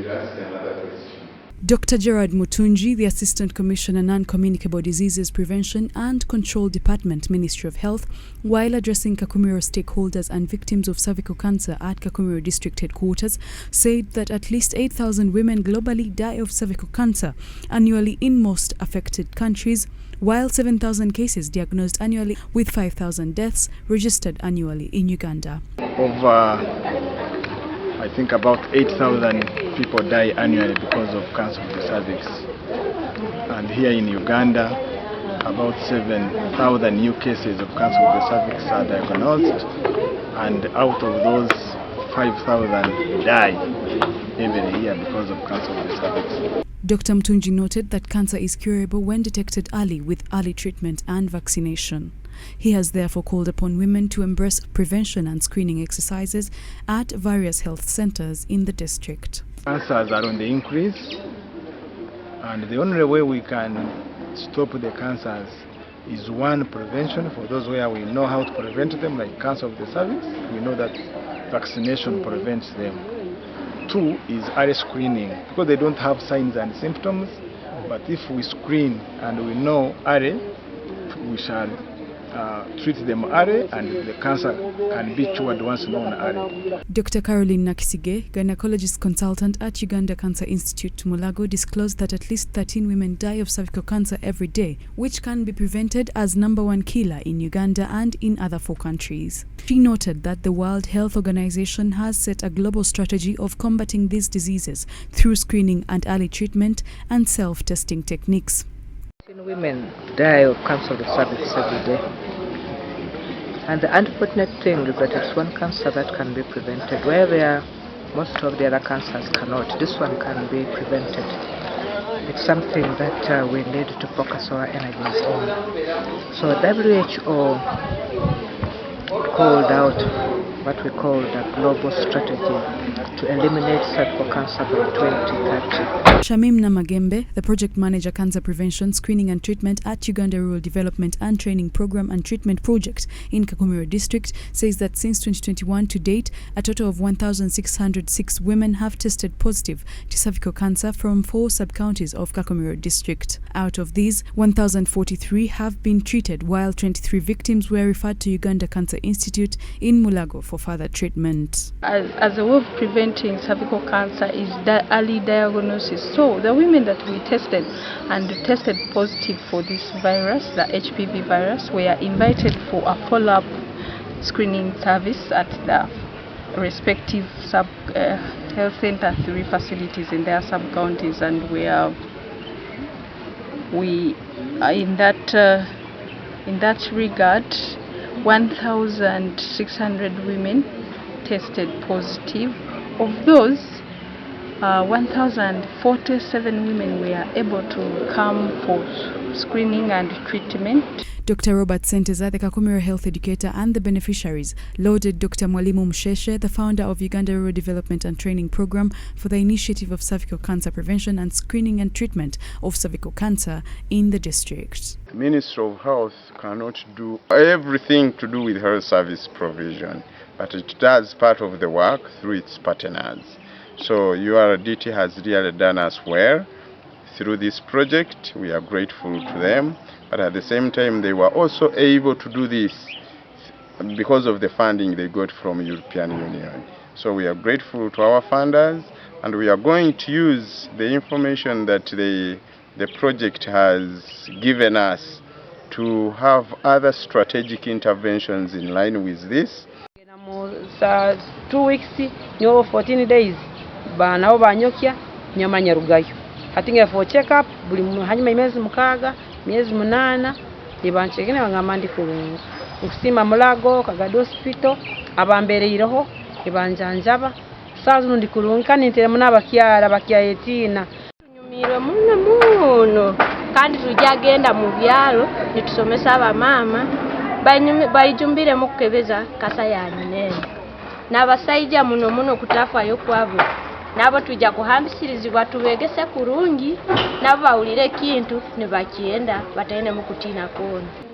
will ask another question. Dr. Gerard Mutunji, the Assistant Commissioner, Non-Communicable Diseases Prevention and Control Department, Ministry of Health, while addressing Kakumiro stakeholders and victims of cervical cancer at Kakumiro District Headquarters, said that at least 8,000 women globally die of cervical cancer annually in most affected countries, while 7,000 cases diagnosed annually with 5,000 deaths registered annually in Uganda. I think about 8,000 people die annually because of cancer of the cervix. And here in Uganda, about 7,000 new cases of cancer of the cervix are diagnosed, and out of those, 5,000 die every year because of cancer of the cervix. Dr. Mutunji noted that cancer is curable when detected early with early treatment and vaccination. He has therefore called upon women to embrace prevention and screening exercises at various health centers in the district. Cancers are on the increase, and the only way we can stop the cancers is one, prevention. For those where we know how to prevent them, like cancer of the cervix, we know that vaccination prevents them. Two is early screening, because they don't have signs and symptoms, but if we screen and we know early, we shall treat them early, and the cancer can be cured once known early. Dr. Caroline Nakisige, gynecologist consultant at Uganda Cancer Institute, Mulago, disclosed that at least 13 women die of cervical cancer every day, which can be prevented as #1 killer in Uganda and in other 4 countries. She noted that the World Health Organization has set a global strategy of combating these diseases through screening and early treatment and self-testing techniques. Women die of cancer of the cervix every day, and the unfortunate thing is that it's one cancer that can be prevented, where most of the other cancers cannot. This one can be prevented. It's something that we need to focus our energies on. So WHO called out what we call the global strategy to eliminate cervical cancer by 2030. Shamim Namagembe, the project manager cancer prevention, screening and treatment at Uganda Rural Development and Training Program and Treatment Project in Kakumiro District, says that since 2021 to date, a total of 1,606 women have tested positive to cervical cancer from 4 sub-counties of Kakumiro District. Out of these, 1,043 have been treated, while 23 victims were referred to Uganda Cancer Institute in Mulago for further treatment. As a way of preventing cervical cancer is the early diagnosis. So the women that we tested and tested positive for this virus, the HPV virus, were invited for a follow-up screening service at the respective health center 3 facilities in their sub-counties, and we are in that regard 1,600 women tested positive. Of those, 1,047 women were able to come for screening and treatment. Dr. Robert Senteza, the Kakumiro health educator and the beneficiaries, lauded Dr. Mwalimu Msheshe, the founder of Uganda Rural Development and Training Program, for the initiative of cervical cancer prevention and screening and treatment of cervical cancer in the district. The Ministry of Health cannot do everything to do with health service provision, but it does part of the work through its partners. So URDT has really done us well through this project. We are grateful to them. But at the same time, they were also able to do this because of the funding they got from European Union. So we are grateful to our funders, and we are going to use the information that the project has given us to have other strategic interventions in line with this. 2 weeks, 14 days, nabo banyokya nyama nyarugayo hatinga for check up buli hanyuma imezi mukaga miezi 8 ibanchekene bangamandi kusima Mulago Kagado hospital abambereireho ibanjanjaba sazu ndi kulunka ntere muna bakiya etina nyumiro muno kandi tujagenda mu byalo nitusomesa abamama bayijumbire mu kukebeza kasa ya nene n'abasajja muno kutafayo kwabo nabo tujja kuhambisirizibwa tubegese kurungi nabo bawulire kintu ne bakienda batayine mu kutina kona.